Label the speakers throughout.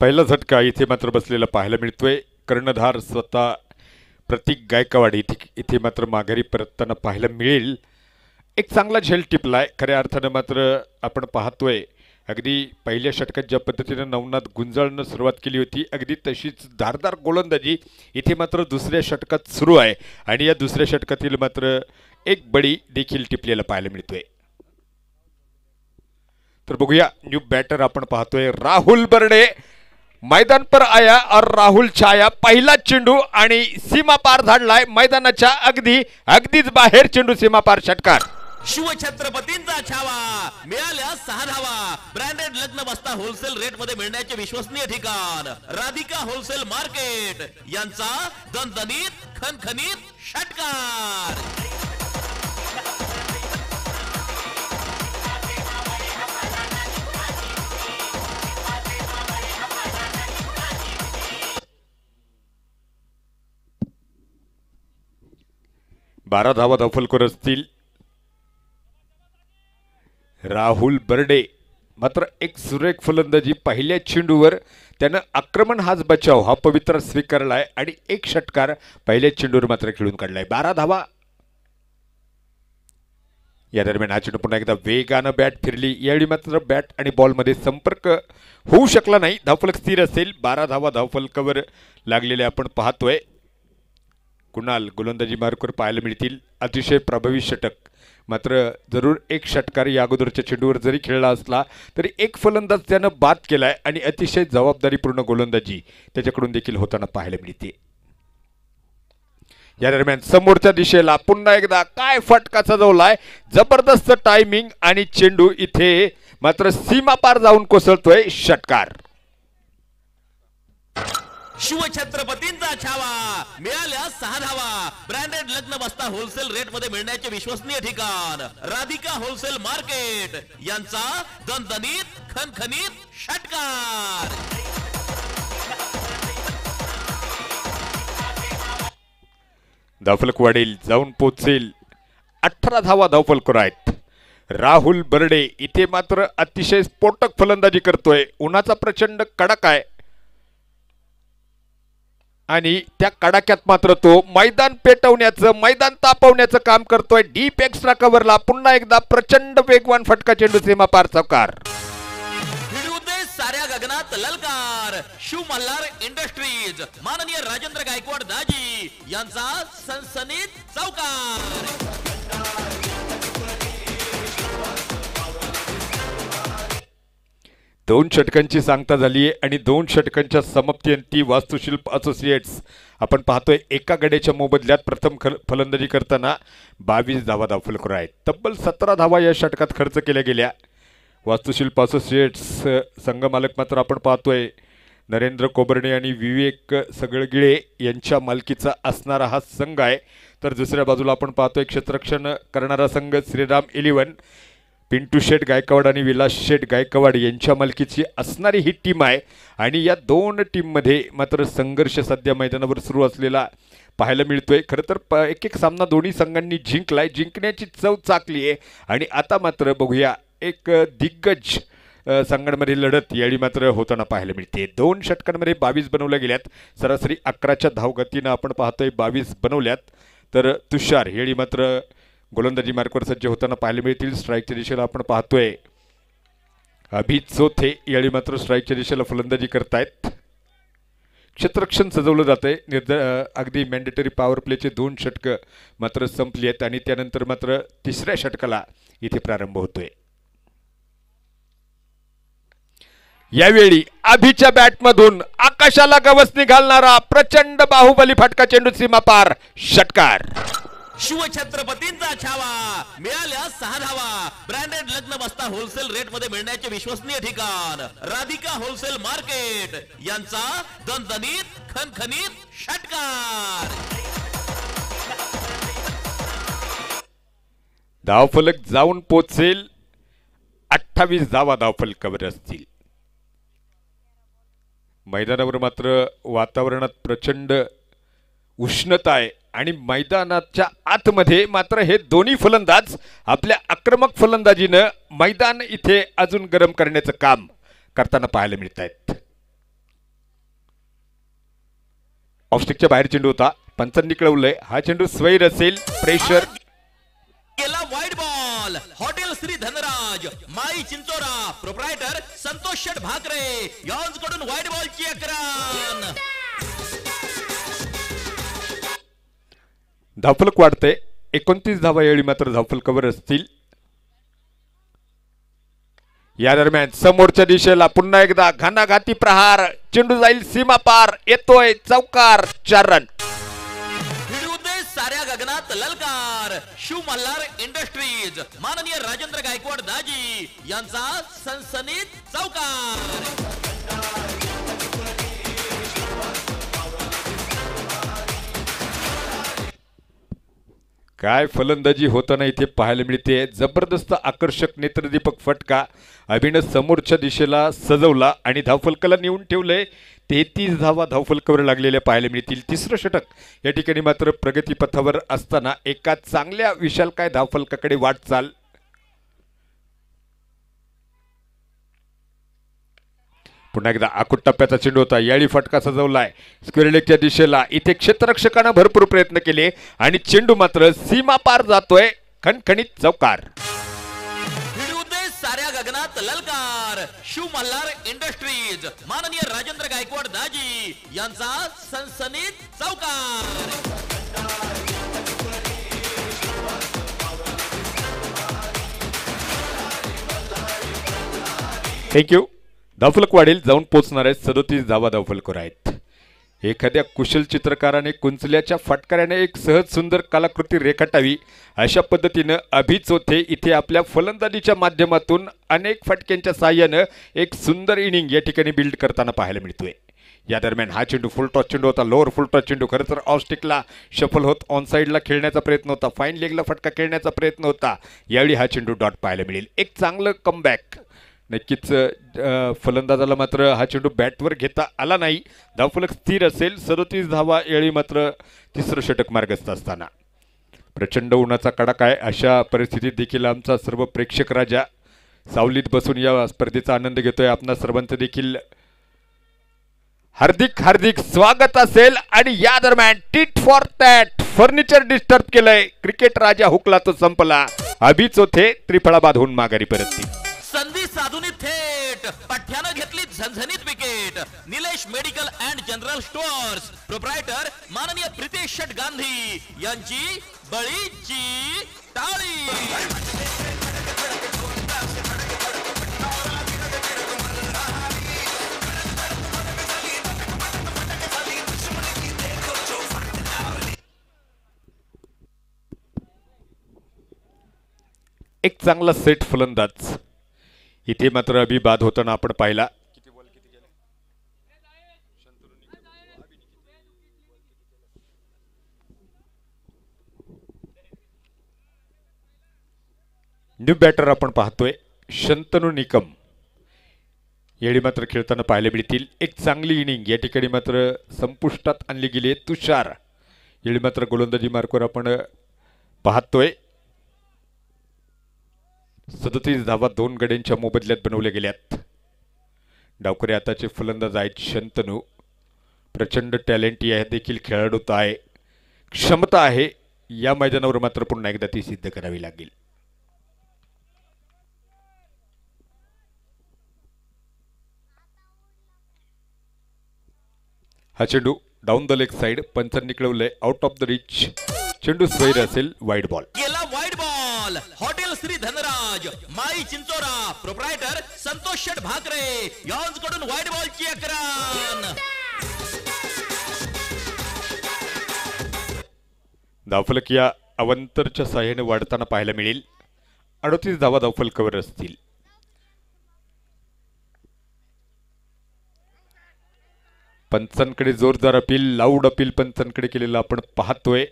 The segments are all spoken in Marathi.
Speaker 1: पहिला झटका इथे मात्र बसलेला पाहायला मिळतोय। कर्णधार स्वतः प्रतीक गायकवाड इथे मात्र माघारी परतताना पाहायला मिळेल। एक चांगला झेल टिपलाय खऱ्या अर्थानं। मात्र आपण पाहतोय अगदी पहिल्या षटकात ज्या पद्धतीने नवनाथ गुंजाळनं सुरुवात केली होती अगदी तशीच धारदार गोलंदाजी इथे मात्र दुसऱ्या षटकात सुरू आहे आणि या दुसऱ्या षटकातील मात्र एक बडी देखील टिपलेला पाहायला मिळतोय। तर बघूया न्यू बॅटर आपण पाहतोय राहुल बर्डे मैदान पर आया और राहुल छाया। पहिला चेंडू आणि सीमा पार झाडलाय मैदानाच्या अगदीच बाहेर चेंडू सीमा पार षटकार।
Speaker 2: शिवछत्रपतींचा छावा मिळाल्या 6 धावा। ब्रँडेड लग्न बस्ता होलसेल रेट मध्ये मिळण्याचे विश्वसनीय ठिकाण राधिका होलसेल मार्केट यांचा दणदणीत खणखणीत षटकार।
Speaker 1: बारा धावा धावफलकर असतील। राहुल बर्डे मात्र एक सुरेख फलंदाजी पहिल्या चेंडूवर त्यानं आक्रमण हाच बचाव हा पवित्र स्वीकारलाय आणि एक षटकार पहिल्या चेंडूवर मात्र खेळून काढलाय। 12 धावा। या दरम्यान हा चेंडू पुन्हा एकदा वेगानं बॅट फिरली। यावेळी मात्र बॅट आणि बॉल मध्ये संपर्क होऊ शकला नाही। धावफलक स्थिर असेल। 12 धावा धावफलकावर लागलेले आपण पाहतोय। कुणाल गोलंदाजी मार्कवर पाहायला मिळतील। अतिशय प्रभावी षटक मात्र जरूर एक षटकार या अगोदरच्या चेंडूवर जरी खेळला असला तरी एक फलंदाज त्यानं बाद केलाय आणि अतिशय जबाबदारीपूर्ण गोलंदाजी त्याच्याकडून देखील होताना पाहायला मिळते। या दरम्यान समोरच्या दिशेला पुन्हा एकदा काय फटका सजवलाय। जबरदस्त टायमिंग आणि चेंडू इथे मात्र सीमा पार जाऊन कोसळतोय षटकार।
Speaker 2: शिवछत्रपतींचा छावा मिळाल्या 6 धावा। ब्रँडेड लग्न बस्ता होलसेल रेट मध्ये मिळण्याचे विश्वसनीय ठिकाण राधिका होलसेल मार्केट यांचा दणदणीत खणखणीत षटकार।
Speaker 1: धावफलक वाढेल जाऊन पोहोचेल। 18 धावा धावफलकर आहेत। राहुल बर्डे इथे मात्र अतिशय स्फोटक फलंदाजी करतोय। उन्हाचा प्रचंड कडक आहे आणि त्या कडाक्यात मात्र तो मैदान पेटवण्याचं मैदान तापवण्याचं काम करतोय। डीप एक्स्ट्रा कव्हरला पुन्हा एकदा प्रचंड वेगवान फटका चेंडू सीमा पार चौकार।
Speaker 2: साऱ्या गगनात ललकार शिव मल्हार इंडस्ट्रीज माननीय राजेंद्र गायकवाड दाजी यांचा सनसनीत चौकार।
Speaker 1: दोन षटकांची सांगता झाली आहे आणि 2 षटकांच्या समाप्तीअंती वास्तुशिल्प असोसिएट्स आपण पाहतोय एका गड्याच्या मोबदल्यात प्रथम फलंदाजी करताना 22 धावा धावफलकर आहेत। तब्बल 17 धावा या षटकात खर्च केल्या गेल्या। वास्तुशिल्प असोसिएट्स संघमालक मात्र आपण पाहतोय नरेंद्र कोबर्णे आणि विवेक सगळगिळे यांच्या मालकीचा असणारा हा संघ आहे। तर दुसऱ्या बाजूला आपण पाहतोय क्षेत्ररक्षण करणारा संघ श्रीराम 11 पिंटू शेठ गायकवाड आणि विलास शेठ गायकवाड यांच्या मालकीची असणारी ही टीम आहे आणि या 2 टीममध्ये मात्र संघर्ष सध्या मैदानावर सुरू असलेला पाहायला मिळतोय। खरं तर एक सामना दोन्ही संघांनी जिंकलाय। जिंकण्याची चव चाकली आहे आणि आता मात्र बघूया एक दिग्गज संघांमध्ये लढत यावेळी मात्र होताना पाहायला मिळते। 2 षटकांमध्ये 22 बनवल्या गेल्यात। सरासरी 11च्या धावगतीनं आपण पाहतोय 22 बनवल्यात। तर तुषार यावेळी मात्र गोलंदाजी मार्कवर सज्ज होताना पाहायला मिळतील। स्ट्राईकच्या दिशेला आपण पाहतोय अभित चोथे यावेळी मात्र स्ट्राईकच्या दिशेला फलंदाजी करतायत। क्षेत्ररक्षण सजवलं जातंय। अगदी मॅन्डेटरी पॉवर प्लेचे 2 षटक मात्र संपली आहेत आणि त्यानंतर मात्र तिसऱ्या षटकाला इथे प्रारंभ होतोय। यावेळी अभिच्या बॅटमधून आकाशाला गवसणी घालणारा प्रचंड बाहुबली फटका चेंडू सीमा पार षटकार।
Speaker 2: शिवछत्रपतींचा छावा मिळाल्या 6 धावा। ब्रँडेड लग्न बस्ता होलसेल रेट मध्ये मिळण्याचे विश्वसनीय ठिकाण राधिका होलसेल मार्केट यांचा दणदणीत खणखणीत षटकार।
Speaker 1: धावफलक जाऊन पोहोचेल। 28 धावा धावफलकावर असतील। मैदानावर मात्र वातावरणात प्रचंड उष्णता आहे आणि मैदानाच्या आतमध्ये मात्र हे दोन्ही फलंदाज आपल्या आक्रमक फलंदाजीने मैदान इथे अजून गरम करण्याचं काम करताना पाहायला मिळत आहेत। ऑफस्टिकच्या बाहेर चेंडू होता, पंचांनी कळवलंय हा चेंडू स्वैर असेल, प्रेशर
Speaker 2: गेला wide ball. Hotel Shri Dhanraj Mai Chinchora proprietor Santosh Sheth Bhakare यांकडून वाईड बॉलची अकरान.
Speaker 1: धावफलक वाढते, 29 धावा यावेळी मात्र धावफलकावर असतील. या दरम्यान समोरच्या दिशेला पुन्हा एकदा घणाघाती प्रहार, चेंडू जाईल सीमा पार, येतोय चौकार, 4 रन.
Speaker 2: भिडूदे साऱ्या गगनात ललकार. शिव मल्हार इंडस्ट्रीज माननीय राजेंद्र गायकवाड दाजी यांचा सनसनीत चौकार.
Speaker 1: काय फलंदाजी होताना इथे पाहायला मिळते. जबरदस्त आकर्षक नेत्रदीपक फटका, अभिनव समोरच्या दिशेला सजवला आणि धावफलकाला नेऊन ठेवलंय. 33 धावा धावफलकावर लागलेल्या पाहायला मिळतील. तिसरं षटक या ठिकाणी मात्र प्रगतीपथावर असताना एका चांगल्या विशालकाय धावफलकाकडे वाटचाल. पुन्हा एकदा आखूट टप्प्याचा चेंडू होता, याळी फटका सजवलाय स्क्वेअर लेगच्या दिशेला. इथे क्षेत्ररक्षकानं भरपूर प्रयत्न केले आणि चेंडू मात्र सीमा पार जातोय, खणखणीत चौकार.
Speaker 2: भिडूदे साऱ्या गगनात ललकार. शिव मल्हार इंडस्ट्रीज माननीय राजेंद्र गायकवाड दाजी यांचा सनसनीत चौकार.
Speaker 1: थँक्यू. धावफलक वाढेल, जाऊन पोचणार आहेत. 37 धावा धावफलकर आहेत. एखाद्या कुशल चित्रकाराने कुंचल्याच्या फटकाऱ्याने एक सहज सुंदर कलाकृती रेखाटावी अशा पद्धतीनं अभिचोथे इथे आपल्या फलंदाजीच्या माध्यमातून अनेक फटक्यांच्या साह्यानं एक सुंदर इनिंग या ठिकाणी बिल्ड करताना पाहायला मिळतोय. या दरम्यान हा चेंडू फुल टॉस चेंडू होता, लोअर फुल टॉस चेंडू. खरं तर ऑफ स्टिकला शफल होत ऑन साईडला खेळण्याचा प्रयत्न होता, फाईन लेगला फटका खेळण्याचा प्रयत्न होता. यावेळी हा चेंडू डॉट पाहायला मिळेल. एक चांगलं कमबॅक नक्कीच. फलंदाजाला मात्र हा चेंडू बॅटवर घेता आला नाही. धावफलक स्थिर असेल. 37 धावा यावेळी मात्र तिसरं षटक मार्गस्थ असताना प्रचंड उन्हाचा कडाका आहे. अशा परिस्थितीत देखील आमचा सर्व प्रेक्षक राजा सावलीत बसून या स्पर्धेचा आनंद घेतोय. आपणा सर्वांचं देखील हार्दिक हार्दिक स्वागत असेल. आणि या दरम्यान tit for tat furniture disturb केलंय. क्रिकेट राजा हुकला तो संपला. अभिचोथे त्रिफळाबाद होऊन माघारी परतली.
Speaker 2: संधी साधून थेट पठ्यानं घेतली झणझणीत wicket. Nilesh medical and general stores proprietor माननीय प्रितेश शेठ गांधी यांची बळीची टाळी.
Speaker 1: एक चांगला सेट फलंदाज इथे मात्र अभिबाद होताना आपण पाहिला. न्यू बॅटर आपण पाहतोय शंतनू निकम यावेळी मात्र खेळताना पाहायला मिळतील. एक चांगली इनिंग या ठिकाणी मात्र संपुष्टात आणली गेली. तुषार यावेळी मात्र गोलंदाजी मार्कवर आपण पाहतोय. 37 धावा 2 गड्यांच्या मोबदल्यात बनवल्या गेल्यात. डावखरे आताचे फलंदाज आहेत शंतनू. प्रचंड टॅलेंट या देखील खेळाडूत आहे, क्षमता आहे. या मैदानावर मात्र पुन्हा एकदा ती सिद्ध करावी लागेल. हा चेंडू डाऊन द लेग साइड, पंचांनी कळवलंय आउट ऑफ द रिच. चेंडू स्वैर असेल, वाईड बॉल.
Speaker 2: गेला wide ball. Hotel Shri Dhanraj Mai Chinchora proprietor Santosh Sheth Bhakare यांकडून वाईड बॉलची अकरान.
Speaker 1: धावफलक या अवंतरच्या साह्याने वाढताना पाहायला मिळेल. 38 धावा धावफलकावर असतील. पंचांकडे जोरदार अपील, लाऊड अपील पंचांकडे केलेलं आपण पाहतोय.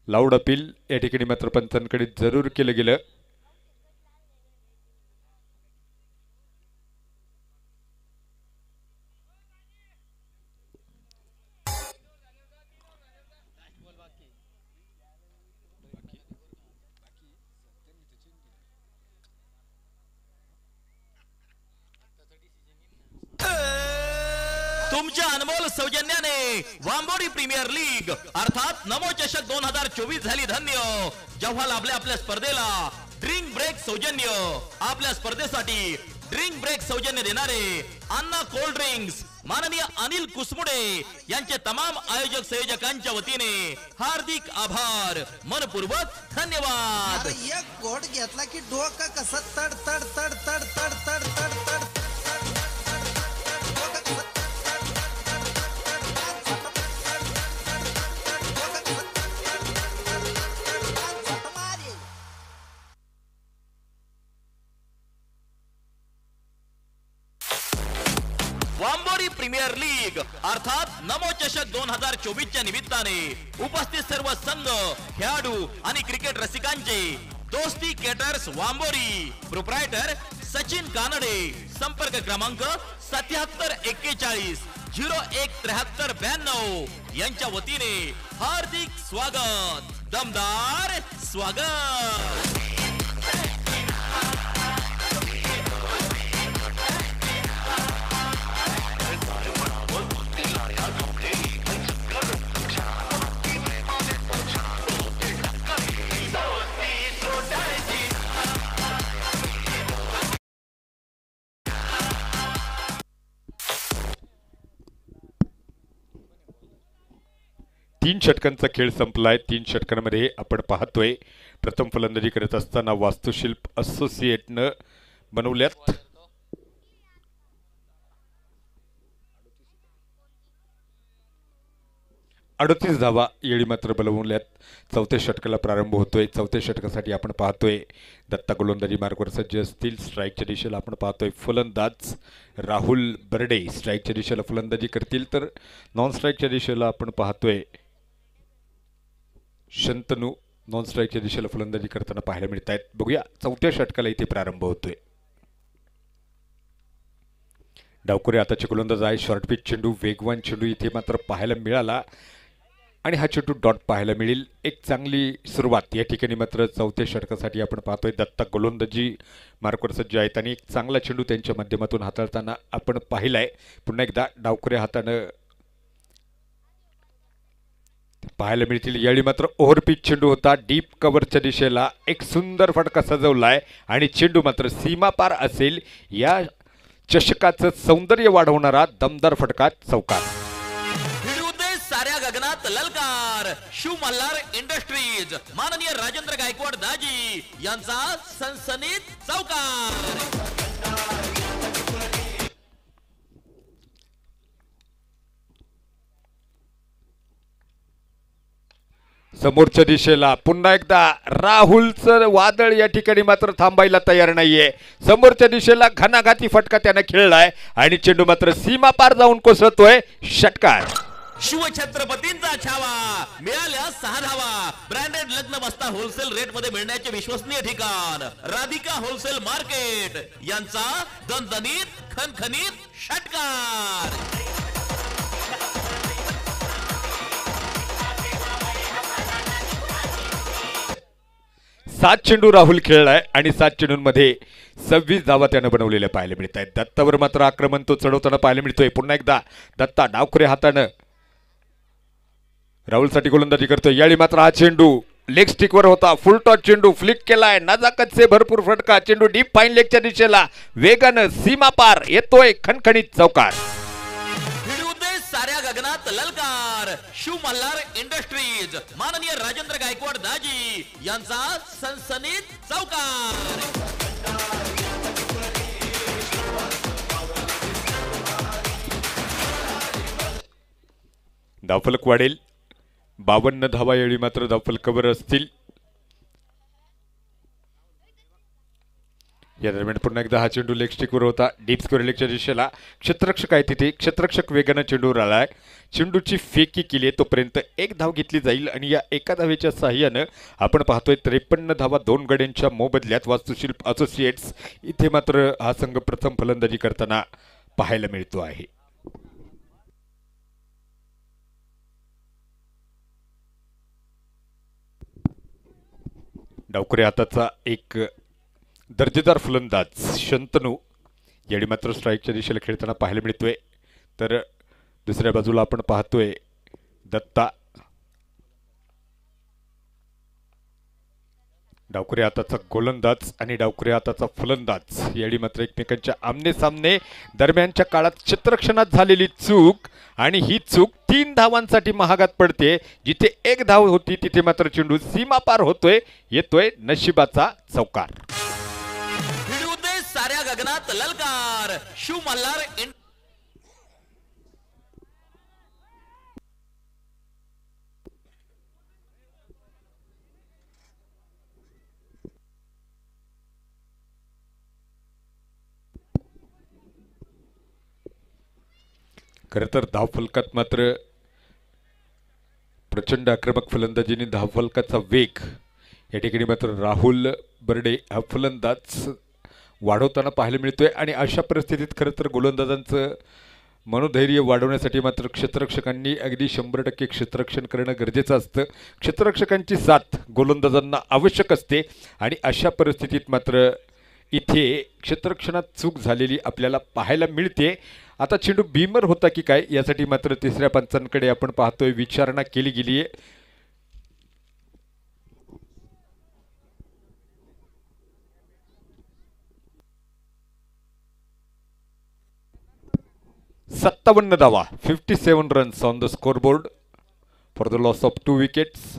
Speaker 1: लाऊड अपील या ठिकाणी मात्र पंचांकडे जरूर केलं गेलं.
Speaker 2: तुमच्या अनमोल सौजन्याने वांबोरी प्रीमियर लीग अर्थात नमो चषक 2024 झाली धन्य। जेव्हा लाभले आपल्या स्पर्धेला ड्रिंक ब्रेक सौजन्य, आपल्या स्पर्धेसाठी ड्रिंक ब्रेक सौजन्य देणारे अन्ना कोल्ड ड्रिंक्स माननीय अनिल कुसमुडे यांचे तमाम आयोजक संयोजकांच्या वतीने हार्दिक आभार, मनपूर्वक धन्यवाद।
Speaker 3: एक घोट घेतला की डोकं कसं तड तड तड तड तड तड तड तड
Speaker 2: वांबोरी प्रीमियर लीग अर्थात नमो चषक 2024 च्या निमित्ताने उपस्थित सर्व संघ, खेळाडू आणि क्रिकेट रसिकांचे दोस्ती केटर्स वांबोरी, प्रोप्रायटर सचिन कानडे, संपर्क क्रमांक 7741 017392 यांच्या वतीने हार्दिक स्वागत, दमदार स्वागत।
Speaker 1: तीन षटकांचा खेळ संपलाय। तीन षटकांमध्ये आपण पाहतोय प्रथम फलंदाजी करत असताना वास्तुशिल्प असोसिएटनं बनवल्यात 38 धावा येळी मात्र बनवल्यात। चौथ्या षटकाला प्रारंभ होतोय। चौथ्या षटकासाठी आपण पाहतोय दत्ता गोलंदाजी मार्गवर सज्ज असतील। स्ट्राईकच्या दिशेला आपण पाहतोय फलंदाज राहुल बर्डे स्ट्राईकच्या दिशेला फलंदाजी करतील, तर नॉन स्ट्राईकच्या दिशेला आपण पाहतोय शंतनू नॉन स्ट्राईकच्या दिशेला फलंदाजी करताना पाहायला मिळत आहेत। बघूया चौथ्या षटकाला इथे प्रारंभ होतोय। डावखुरे आताचे गोलंदाज आहे। शॉर्ट पिच चेंडू, वेगवान चेंडू इथे मात्र पाहायला मिळाला आणि हा चेंडू डॉट पाहायला मिळेल। एक चांगली सुरुवात या ठिकाणी मात्र चौथ्या षटकासाठी आपण पाहतोय। दत्ता गोलंदाजी मार्कवर सज्ज आहेत आणि एक चांगला चेंडू त्यांच्या माध्यमातून हाताळताना आपण पाहिलाय। पुन्हा एकदा डावखुरे हातानं पाहायला मिळतील। यावेळी मात्र ओव्हरपिच चेंडू होता, डीप कव्हरच्या दिशेला एक सुंदर फटका सजवलाय आणि चेंडू मात्र सीमापार असेल। या चषकाचं सौंदर्य वाढवणारा दमदार फटका चौकार।
Speaker 2: साऱ्या गगनात ललकार, शिव मल्हार इंडस्ट्रीज माननीय राजेंद्र गायकवाड दाजी यांचा सनसनीत चौकार।
Speaker 1: समोरच्या दिशेला पुन्हा एकदा राहुलचं वादळ या ठिकाणी मात्र थांबायला तयार नाहीये। समोरच्या दिशेला घणाघाती फटका त्याने खेळलाय आणि चेंडू मात्र सीमा पार जाऊन कोसळतोय। षटकार।
Speaker 2: शिवछत्रपतींचा छावा, मिळाल्या 6 धावा। ब्रँडेड लग्न बस्ता होलसेल रेट मध्ये मिळण्याचे विश्वसनीय ठिकाण राधिका होलसेल मार्केट यांचा दणदणीत खणखणीत षटकार।
Speaker 1: 7 चेंडू राहुल खेळलाय आणि 7 चेंडूंमध्ये 26 धावा त्यानं बनवलेल्या पाहायला मिळत आहेत। दत्तावर मात्र आक्रमण तो चढवताना पाहायला मिळतोय। पुन्हा एकदा दत्ता डावखुरे हातानं राहुलसाठी गोलंदाजी करतोय। यावेळी मात्र हा चेंडू लेग स्टिकवर होता, फुल टॉस चेंडू फ्लिक केलाय, नजाकत से भरपूर फटका, चेंडू डीप फाईन लेगच्या दिशेला वेगानं सीमा पार येतोय, खणखणीत चौकार।
Speaker 2: साऱ्या गगनात ललकार, शिव मल्हार इंडस्ट्रीज माननीय राजेंद्र गायकवाड दाजी यांचा सनसनीत चौकार।
Speaker 1: धावफलक वाढेल, 52 धावा यावेळी मात्र धावफलकावर असतील। या दरम्यान पुन्हा एकदा हा चेंडू लेग स्टिकवर होता, डीप स्क्वेअर लेगच्या दिशेला क्षेत्ररक्षक आहे तिथे, क्षेत्ररक्षक वेगानं चेंडूवर आलाय, चेंडूची फेकी केली तोपर्यंत एक धाव घेतली जाईल आणि या एका धावेच्या सहाय्यानं आपण पाहतोय 53 धावा 2 गड्यांच्या मोबदल्यात वास्तुशिल्प असोसिएट्स इथे मात्र हा संघ प्रथम फलंदाजी करताना पाहायला मिळतो आहे। डावखुरे हाताचा एक दर्जेदार फलंदाज शंतनू यावेळी मात्र स्ट्राईकच्या दिशेला खेळताना पाहायला मिळतोय, तर दुसऱ्या बाजूला आपण पाहतोय दत्ता डावखुऱ्या हाताचा गोलंदाज आणि डावखुऱ्या हाताचा फलंदाज यावेळी मात्र एकमेकांच्या आमने सामने दरम्यानच्या काळात क्षेत्ररक्षणात झालेली चूक आणि ही चूक 3 धावांसाठी महागात पडते. जिथे 1 धाव होती तिथे मात्र चेंडू सीमा पार होतोय, येतोय नशिबाचा चौकार.
Speaker 2: भिडू दे साऱ्या गगनात ललकार. शिव मल्हार
Speaker 1: खरं तर धावफलकात मात्र प्रचंड आक्रमक फलंदाजीने धावफलकाचा वेग या ठिकाणी मात्र राहुल बर्डे हा फलंदाज वाढवताना पाहायला मिळतोय. आणि अशा परिस्थितीत खरं तर गोलंदाजांचं मनोधैर्य वाढवण्यासाठी मात्र क्षेत्ररक्षकांनी अगदी 100% क्षेत्ररक्षण करणं गरजेचं असतं. क्षेत्ररक्षकांची साथ गोलंदाजांना आवश्यक असते आणि अशा परिस्थितीत मात्र इथे क्षेत्ररक्षणात चूक झालेली आपल्याला पाहायला मिळते. आता चेंडू बीमर होता की काय यासाठी मात्र तिसऱ्या पंचांकडे आपण पाहतोय विचारणा केली गेली आहे. सत्तावन्न धावा 57 runs on the scoreboard for the loss of 2 wickets.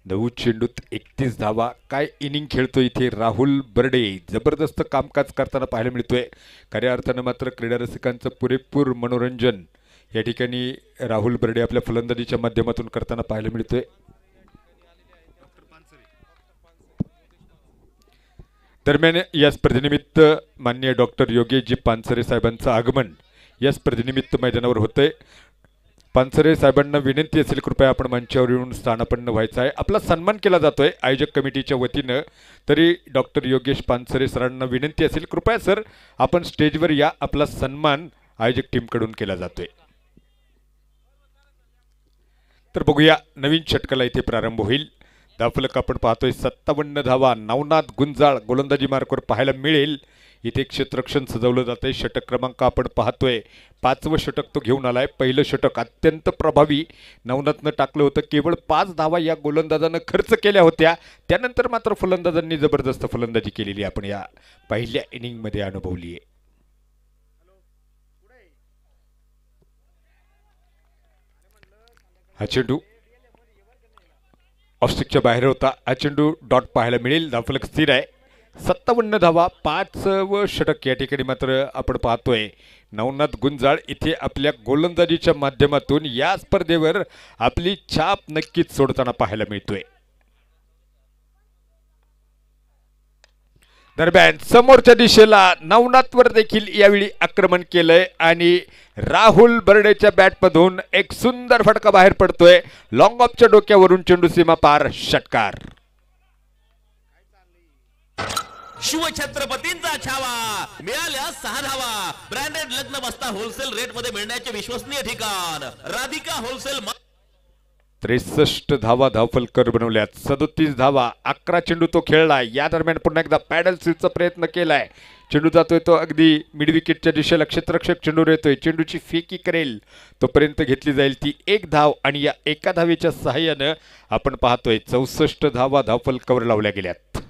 Speaker 1: नऊ चेंडूत 31 धावा. काय इनिंग खेळतो इथे राहुल बर्डे. जबरदस्त कामकाज करताना पाहायला मिळतोय. खऱ्या अर्थानं मात्र क्रीडा रसिकांचं पुरेपूर मनोरंजन या ठिकाणी राहुल बर्डे आपल्या फलंदाजीच्या माध्यमातून करताना पाहायला मिळतोय. दरम्यान या स्पर्धेनिमित्त माननीय डॉक्टर योगेशजी पानसरे साहेबांचं आगमन या स्पर्धेनिमित्त मैदानावर होतंय. पानसरे साहेबांना विनंती असेल कृपया आपण मंचावर येऊन स्थानापन्न व्हायचं आहे. आपला सन्मान केला जातोय आयोजक कमिटीच्या वतीनं. तरी डॉक्टर योगेश पानसरे सरांना विनंती असेल कृपया सर आपण स्टेजवर या. आपला सन्मान आयोजक टीमकडून केला जातोय. तर बघूया नवीन षटकाला इथे प्रारंभ होईल. धावफलक आपण पाहतोय 57 धावा. नवनाथ गुंजाळ गोलंदाजी मार्कवर पाहायला मिळेल. इथे क्षेत्ररक्षण सजवलं जातंय. षटक क्रमांक आपण पाहतोय 5वं षटक तो घेऊन आलाय. पहिलं षटक अत्यंत प्रभावी नवनाथनं टाकलं होतं. केवळ 5 धावा या गोलंदाजानं खर्च केल्या होत्या. त्यानंतर मात्र फलंदाजांनी जबरदस्त फलंदाजी केलेली आपण या पहिल्या इनिंगमध्ये अनुभवली आहे. हा चेंडू ऑफस्टिकच्या बाहेर होता. हा चेंडू डॉट पाहायला मिळेल. धावफलक स्थिर आहे. 57 धावा 5वं षटक या ठिकाणी मात्र आपण पाहतोय नवनाथ गुंजाळ इथे आपल्या गोलंदाजीच्या माध्यमातून या स्पर्धेवर आपली छाप नक्कीच सोडताना पाहायला मिळतोय. दरम्यान समोरच्या दिशेला नवनाथवर देखील यावेळी आक्रमण केलंय आणि राहुल बर्डेच्या बॅटमधून एक सुंदर फटका बाहेर पडतोय. लॉंग ऑफच्या डोक्यावरून चेंडू सीमा पार. षटकार.
Speaker 2: शिवछत्रपतींचा छावा. मिळाल्या 6 धावा. ब्रँडेड लग्न बस्ता होलसेल रेट मध्ये मिळण्याचे विश्वसनीय ठिकाण राधिका होलसेल.
Speaker 1: 63 धावा धावफलकर बनवल्यात. 37 धावा. 11 चेंडू तो खेळला. या दरम्यान पुन्हा एकदा पॅडल स्वीपचा प्रयत्न केलाय. चेंडू जातोय तो अगदी मिड विकेटच्या दिशेला. क्षेत्ररक्षक चेंडूवर येतोय. चेंडूची फेकी करेल तोपर्यंत घेतली जाईल ती 1 धाव आणि या एका धावेच्या सहाय्यानं आपण पाहतोय 64 धावा धावफलकावर लावल्या गेल्यात.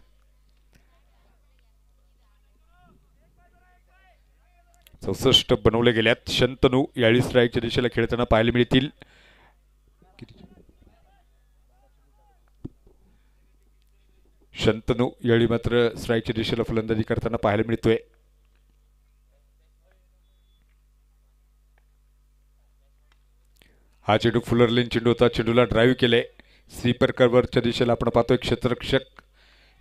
Speaker 1: चौसष्ट बनवले गेल्यात. शंतनू याळी स्ट्राईकच्या दिशेला खेळताना पाहायला मिळतील. शंतनू याळी मात्र स्ट्राईकच्या दिशेला फलंदाजी करताना पाहायला मिळतोय. हा चेंडू फुलरलेन चेंडू होता. चेंडूला ड्राईव्ह केलंय. स्वीपर कव्हरच्या दिशेला आपण पाहतोय क्षेत्ररक्षक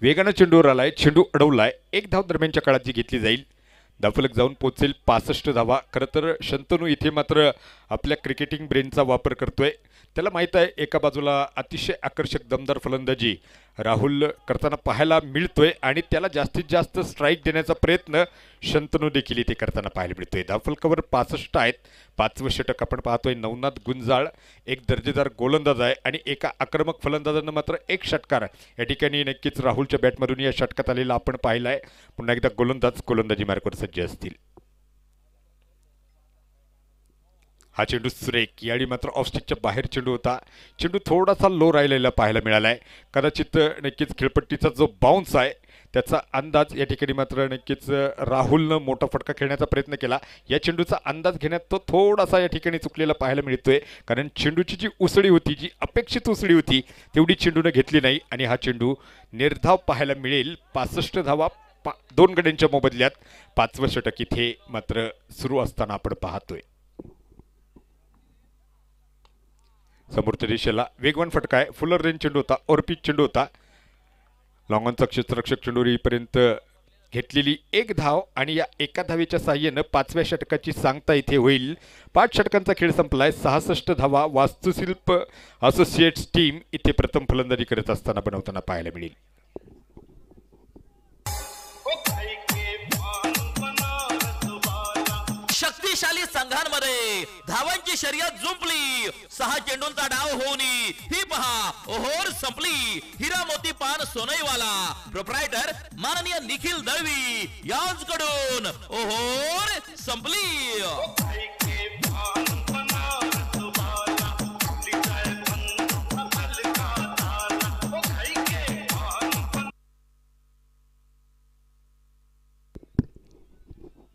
Speaker 1: वेगानं चेंडूवर आलाय. चेंडू अडवलाय. 1 धाव दरम्यानच्या काळात जी घेतली जाईल. धावफलक जाऊन पोहोचेल 65 धावा. खरं तर शंतनू इथे मात्र आपल्या क्रिकेटिंग ब्रेनचा वापर करतोय. त्याला माहीत आहे एका बाजूला अतिशय आकर्षक दमदार फलंदाजी राहुल करताना पाहायला मिळतोय आणि त्याला जास्तीत जास्त स्ट्राईक देण्याचा प्रयत्न शंतनू देखील इथे करताना पाहायला मिळतोय. धावफलकावर 65 आहेत. 5वं षटक आपण पाहतोय. नवनाथ गुंजाळ एक दर्जेदार गोलंदाज आहे आणि एका आक्रमक फलंदाजानं मात्र एक षटकार या ठिकाणी नक्कीच राहुलच्या बॅटमधून या षटकात आलेला आपण पाहिलाय. पुन्हा एकदा गोलंदाजी मार्गावर सज्ज असतील. हा चेंडू सुरेख यावेळी मात्र ऑफस्टिकच्या बाहेर चेंडू होता. चेंडू थोडासा लो राहिलेला पाहायला मिळालाय. कदाचित नक्कीच खेळपट्टीचा जो बाउन्स आहे त्याचा अंदाज या ठिकाणी मात्र नक्कीच राहुलनं मोठा फटका खेळण्याचा प्रयत्न केला. या चेंडूचा अंदाज घेण्यात तो थोडासा या ठिकाणी चुकलेला पाहायला मिळतोय. कारण चेंडूची जी उसळी होती, जी अपेक्षित उसळी होती तेवढी चेंडूनं घेतली नाही आणि हा चेंडू निर्धाव पाहायला मिळेल. 65 धावा 2 गड्यांच्या मोबदल्यात 5वं षटक इथे मात्र सुरू असताना आपण पाहतोय. समोरच्या दिशेला वेगवान फटका आहे. फुलर रेंज चेंडू होता. ओरपीच चेंडू होता. लॉंगॉनचा क्षेत्ररक्षक चेंडू येईपर्यंत घेतलेली 1 धाव आणि या एका धावेच्या साह्यानं 5व्या षटकाची सांगता इथे होईल. 5 षटकांचा खेळ संपलाय. 66 धावा वास्तुशिल्प असोसिएट्स टीम इथे प्रथम फलंदाजी करत असताना बनवताना पाहायला मिळेल.
Speaker 2: शक्तिशाली संघांमध्ये धावांची शर्यत जुंपली. 6 चेंडूंचा डाव होऊन ही पहा ओहोर संपली. हिरा मोती पान सोनईवाला प्रोप्रायटर माननीय निखिल दळवी यांच्याकडून ओहोर संपली.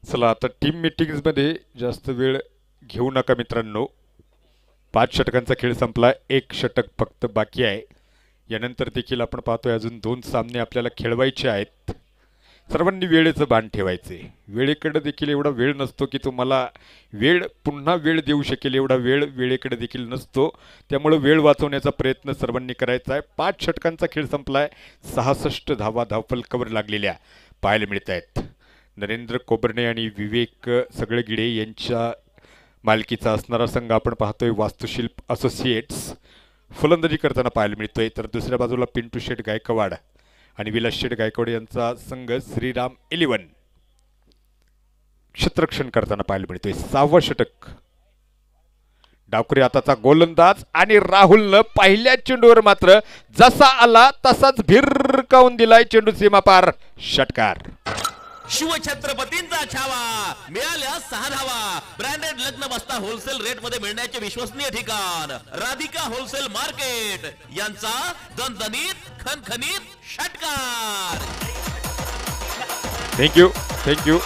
Speaker 1: चला आता टीम मीटिंग्समध्ये जास्त वेळ घेऊ नका मित्रांनो. 5 षटकांचा खेळ संपला. 1 षटक फक्त बाकी आहे. यानंतर देखील आपण पाहतोय अजून 2 सामने आपल्याला खेळवायचे आहेत. सर्वांनी वेळेचं भान ठेवायचे. वेळेकडे देखील एवढा वेळ नसतो की तुम्हाला पुन्हा वेळ देऊ शकेल एवढा वेळेकडे देखील नसतो. त्यामुळे वेळ वाचवण्याचा प्रयत्न सर्वांनी करायचा आहे. 5 षटकांचा खेळ संपलाय. 66 धावा धावफलकावर लागलेल्या पाहायला मिळत आहेत. नरेंद्र कोबरणे आणि विवेक सगळेगिडे यांच्या मालकीचा असणारा संघ आपण पाहतोय वास्तुशिल्प असोसिएट्स फलंदाजी करताना पाहायला मिळतोय. तर दुसऱ्या बाजूला पिंटू शेठ गायकवाड आणि विलास शेठ गायकवाड यांचा संघ श्रीराम 11 क्षेत्ररक्षण करताना पाहायला मिळतोय. 6वं षटक. डावखुरी हाताचा गोलंदाज आणि राहुलनं पहिल्या चेंडूवर मात्र जसा आला तसाच भिरकावून दिलाय. चेंडू सीमापार षटकार.
Speaker 2: शिवछत्रपतींचा छावा मिळाल्या 6 धावा. ब्रँडेड लग्न बस्ता होलसेल रेट मध्ये मिळण्याचे विश्वसनीय ठिकाण राधिका होलसेल मार्केट यांचा दणदणीत खणखणीत षटकार.
Speaker 1: थँक्यू.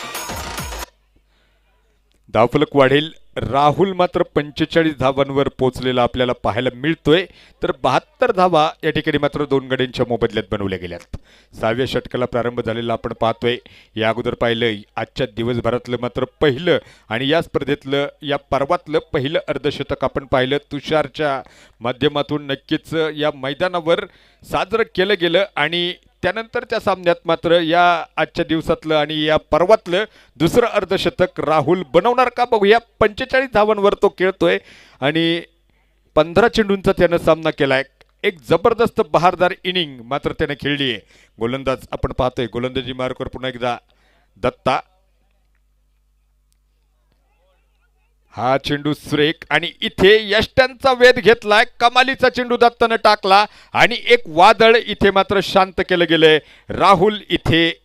Speaker 1: धावफलक वाढेल. राहुल मात्र 45 धावांवर पोहोचलेला आपल्याला पाहायला मिळतोय. तर 72 धावा या ठिकाणी मात्र 2 गड्यांच्या मोबदल्यात बनवल्या गेल्यात. 6व्या षटकाला प्रारंभ झालेला आपण पाहतोय. या अगोदर पाहिलं आजच्या दिवसभरातलं मात्र पहिलं आणि या स्पर्धेतलं या पर्वातलं पहिलं अर्धशतक आपण पाहिलं. तुषारच्या माध्यमातून नक्कीच या मैदानावर साजरं केलं गेलं आणि त्यानंतरच्या सामन्यात मात्र या आजच्या दिवसातलं आणि या पर्वातलं दुसरं अर्धशतक राहुल बनवणार का बघूया. 45 धावांवर तो खेळतोय आणि 15 चेंडूंचा त्यानं सामना केलाय. एक जबरदस्त बहारदार इनिंग मात्र त्याने खेळली आहे. गोलंदाज आपण पाहतोय. गोलंदाजी मार्कवर पुन्हा एकदा दत्ता. हा चेंडू सुरेख आणि इथे यष्ट्यांचा वेध घेतलाय. कमालीचा चेंडू दत्तानं टाकला आणि एक वादळ इथे मात्र शांत केलं गेलंय. राहुल इथे